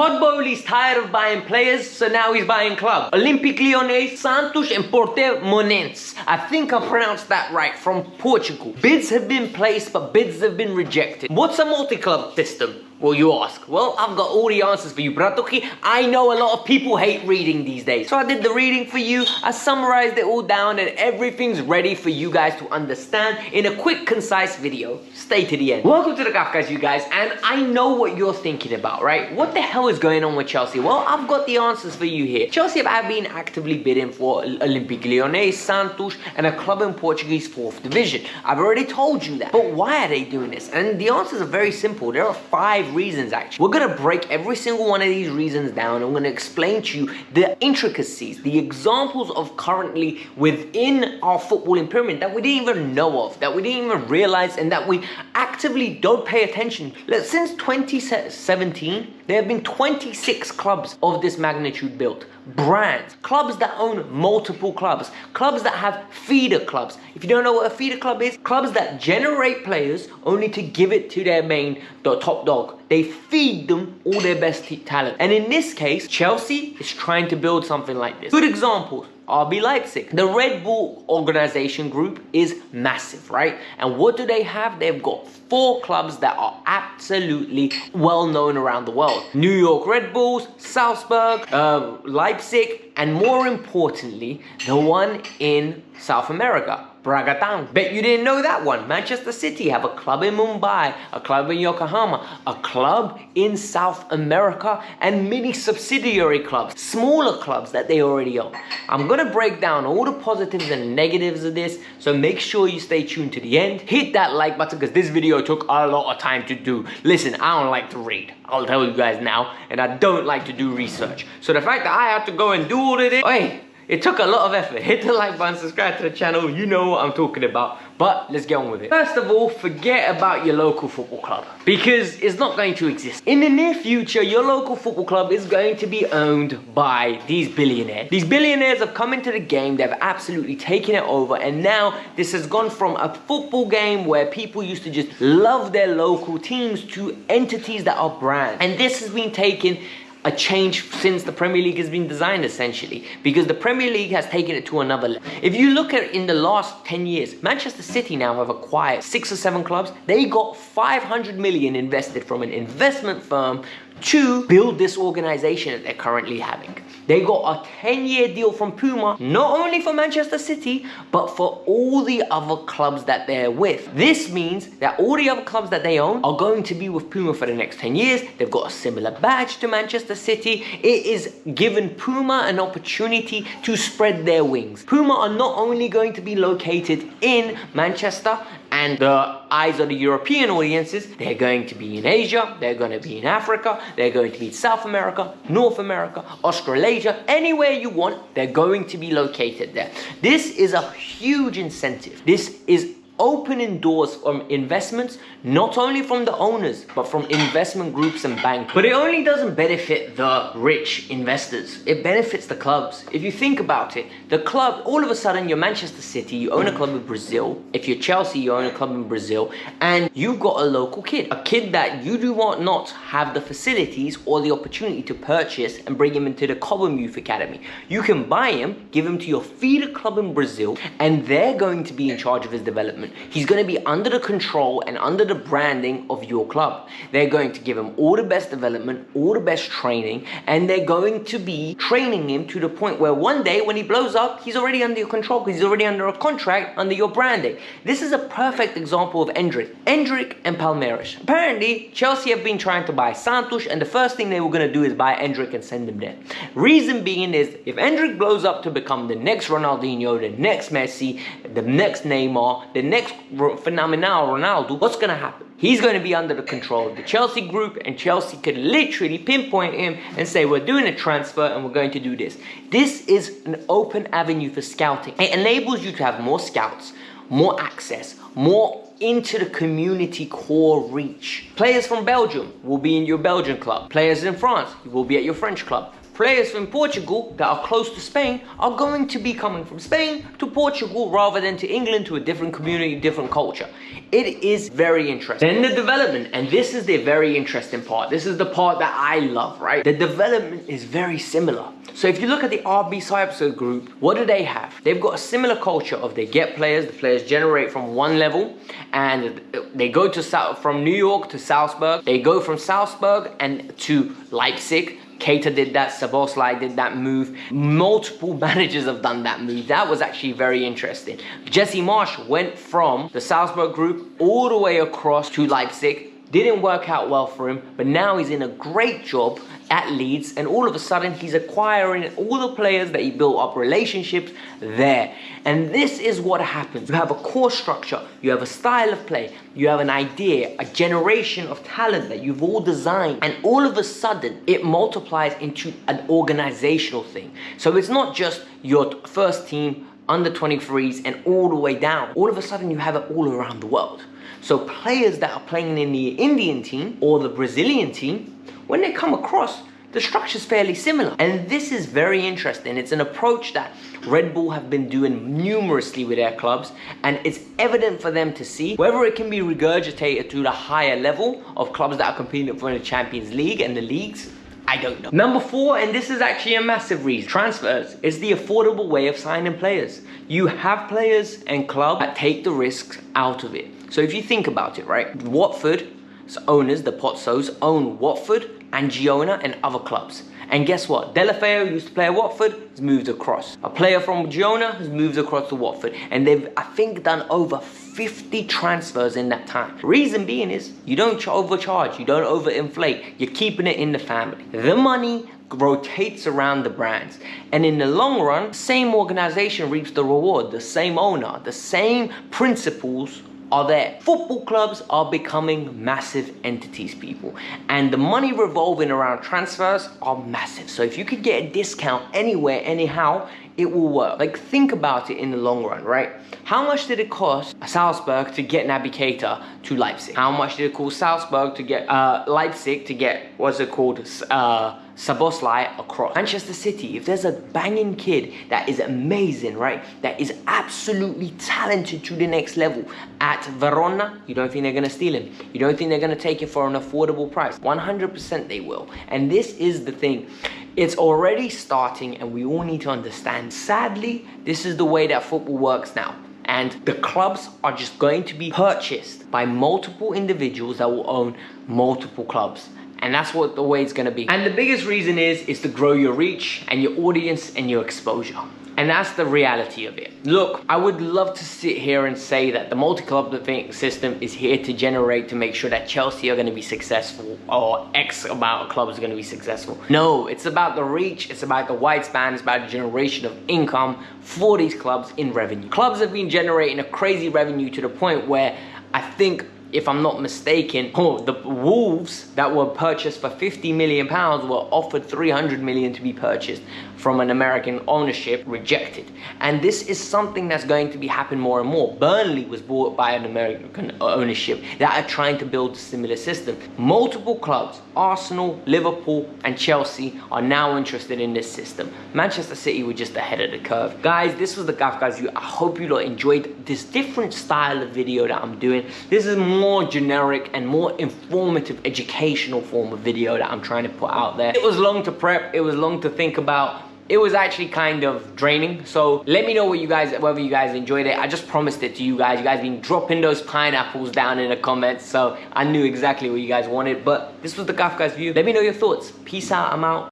Todd Bowley's tired of buying players, so now he's buying clubs. Olympique Lyonnais, Santos and Portimonense. I think I pronounced that right, from Portugal. Bids have been placed, but bids have been rejected. What's a multi-club system? Well, you ask. Well, I've got all the answers for you, Bratoki. I know a lot of people hate reading these days. So I did the reading for you. I summarized it all down and everything's ready for you guys to understand in a quick, concise video. Stay to the end. Welcome to the Kavkas View, guys. And I know what you're thinking about, right? What the hell is going on with Chelsea? Well, I've got the answers for you here. Chelsea have been actively bidding for Olympique Lyonnais, Santos, and a club in Portuguese 4th division. I've already told you that. But why are they doing this? And the answers are very simple. There are 5 reasons actually. We're gonna break every single one of these reasons down. I'm gonna explain to you the intricacies, the examples of currently within our footballing pyramid that we didn't even know of, that we didn't even realize, and that we actively don't pay attention. Since 2017, there have been 26 clubs of this magnitude built. Brands, clubs that own multiple clubs, clubs that have feeder clubs. If you don't know what a feeder club is, clubs that generate players only to give it to their the top dog. They feed them all their best talent. And in this case, Chelsea is trying to build something like this. Good example. RB Leipzig. The Red Bull organization group is massive, right? And what do they have? They've got 4 clubs that are absolutely well known around the world. New York Red Bulls, Salzburg, Leipzig, and more importantly, the one in South America, Bragantino. Bet you didn't know that one. Manchester City have a club in Mumbai, a club in Yokohama, a club in South America, and many subsidiary clubs, smaller clubs that they already own. I'm gonna break down all the positives and negatives of this, so make sure you stay tuned to the end. Hit that like button because this video took a lot of time to do. Listen, I don't like to read, I'll tell you guys now, and I don't like to do research. So the fact that I had to go and do all of this, hey, it took a lot of effort. Hit the like button, subscribe to the channel, you know what I'm talking about. But let's get on with it. First of all, forget about your local football club, because it's not going to exist. In the near future, your local football club is going to be owned by these billionaires. These billionaires have come into the game, they've absolutely taken it over, and now this has gone from a football game where people used to just love their local teams to entities that are brands. And this has been taken a change since the Premier League has been designed, essentially, because the Premier League has taken it to another level. If you look at it in the last 10 years, Manchester City now have acquired 6 or 7 clubs. They got 500 million invested from an investment firm to build this organization that they're currently having. They got a 10-year deal from Puma, not only for Manchester City, but for all the other clubs that they're with. This means that all the other clubs that they own are going to be with Puma for the next 10 years. They've got a similar badge to Manchester City. It is given Puma an opportunity to spread their wings. Puma are not only going to be located in Manchester and the eyes of the European audiences, they're going to be in Asia, they're going to be in Africa, they're going to be in South America, North America, Australasia, anywhere you want, they're going to be located there. This is a huge incentive. This is opening doors from investments, not only from the owners, but from investment groups and banks. But it only doesn't benefit the rich investors, it benefits the clubs. If you think about it, the club, all of a sudden you're Manchester City, you own a club in Brazil. If you're Chelsea, you own a club in Brazil, and you've got a local kid, a kid that you do not have the facilities or the opportunity to purchase and bring him into the Cobham Youth Academy. You can buy him, give him to your feeder club in Brazil, and they're going to be in charge of his development. He's going to be under the control and under the branding of your club. They're going to give him all the best development, all the best training, and they're going to be training him to the point where one day when he blows up, he's already under your control because he's already under a contract under your branding. This is a perfect example of Endrick and Palmeiras. Apparently, Chelsea have been trying to buy Santos, and the first thing they were going to do is buy Endrick and send him there. Reason being is, if Endrick blows up to become the next Ronaldinho, the next Messi, the next Neymar, the next phenomenal Ronaldo, what's going to happen? He's going to be under the control of the Chelsea group, and Chelsea could literally pinpoint him and say, we're doing a transfer and we're going to do this. This is an open avenue for scouting. It enables you to have more scouts, more access, more into the community core reach. Players from Belgium will be in your Belgian club. Players in France will be at your French club. players from Portugal that are close to Spain are going to be coming from Spain to Portugal rather than to England, to a different community, different culture. It is very interesting. Then the development, and this is the very interesting part. This is the part that I love, right? The development is very similar. So if you look at the RB Cyprus group, what do they have? They've got a similar culture of they get players, the players generate from one level, and they go to from New York to Salzburg. They go from Salzburg and to Leipzig. Keita did that, Szoboszlai did that move. Multiple managers have done that move. That was actually very interesting. Jesse Marsch went from the Salzburg group all the way across to Leipzig. Didn't work out well for him, but now he's in a great job at Leeds, and all of a sudden he's acquiring all the players that he built up relationships there. And this is what happens. You have a core structure, you have a style of play, you have an idea, a generation of talent that you've all designed, and all of a sudden it multiplies into an organizational thing. So it's not just your first team, under 23s, and all the way down. All of a sudden you have it all around the world. So players that are playing in the Indian team or the Brazilian team, when they come across, the structure is fairly similar. And this is very interesting. It's an approach that Red Bull have been doing numerously with their clubs, and it's evident for them to see. Whether it can be regurgitated to the higher level of clubs that are competing for the Champions League and the leagues, I don't know. Number 4, and this is actually a massive reason, transfers is the affordable way of signing players. You have players and clubs that take the risks out of it. So if you think about it, right? Watford's owners, the Pozzos, own Watford and Girona and other clubs. And guess what? Deulofeu used to play at Watford, has moved across. A player from Girona has moved across to Watford. And they've, I think, done over 50 transfers in that time. Reason being is, you don't overcharge, you don't overinflate, you're keeping it in the family. The money rotates around the brands, and in the long run, same organization reaps the reward, the same owner, the same principles are there. Football clubs are becoming massive entities, people, and the money revolving around transfers are massive. So if you could get a discount anywhere, anyhow, it will work. Like, think about it in the long run, right? How much did it cost Salzburg to get Naby Keita to Leipzig? How much did it cost Salzburg to get Leipzig to get, what's it called, Szoboszlai across? Manchester City, if there's a banging kid that is amazing, right, that is absolutely talented to the next level at Verona, you don't think they're going to steal him? You don't think they're going to take it for an affordable price? 100% they will. And this is the thing. It's already starting, and we all need to understand. Sadly, this is the way that football works now. And the clubs are just going to be purchased by multiple individuals that will own multiple clubs. And that's what the way it's going to be. And the biggest reason is to grow your reach and your audience and your exposure. And that's the reality of it. Look, I would love to sit here and say that the multi-club system is here to generate, to make sure that Chelsea are going to be successful, or X amount of clubs are going to be successful. No, it's about the reach, it's about the wide span, it's about the generation of income for these clubs in revenue. Clubs have been generating a crazy revenue to the point where I think, if I'm not mistaken, the Wolves that were purchased for £50 million were offered £300 million to be purchased from an American ownership, rejected. And this is something that's going to be happening more and more. Burnley was bought by an American ownership that are trying to build a similar system. Multiple clubs, Arsenal, Liverpool, and Chelsea, are now interested in this system. Manchester City were just ahead of the curve. Guys, this was the Kavkas View. I hope you lot enjoyed this different style of video that I'm doing. This is more generic and more informative, educational form of video that I'm trying to put out there. It was long to prep, it was long to think about. It was actually kind of draining. So let me know what whether you guys enjoyed it. I just promised it to you guys. You guys been dropping those pineapples down in the comments, so I knew exactly what you guys wanted. But this was the Kavkas View. Let me know your thoughts. Peace out, I'm out.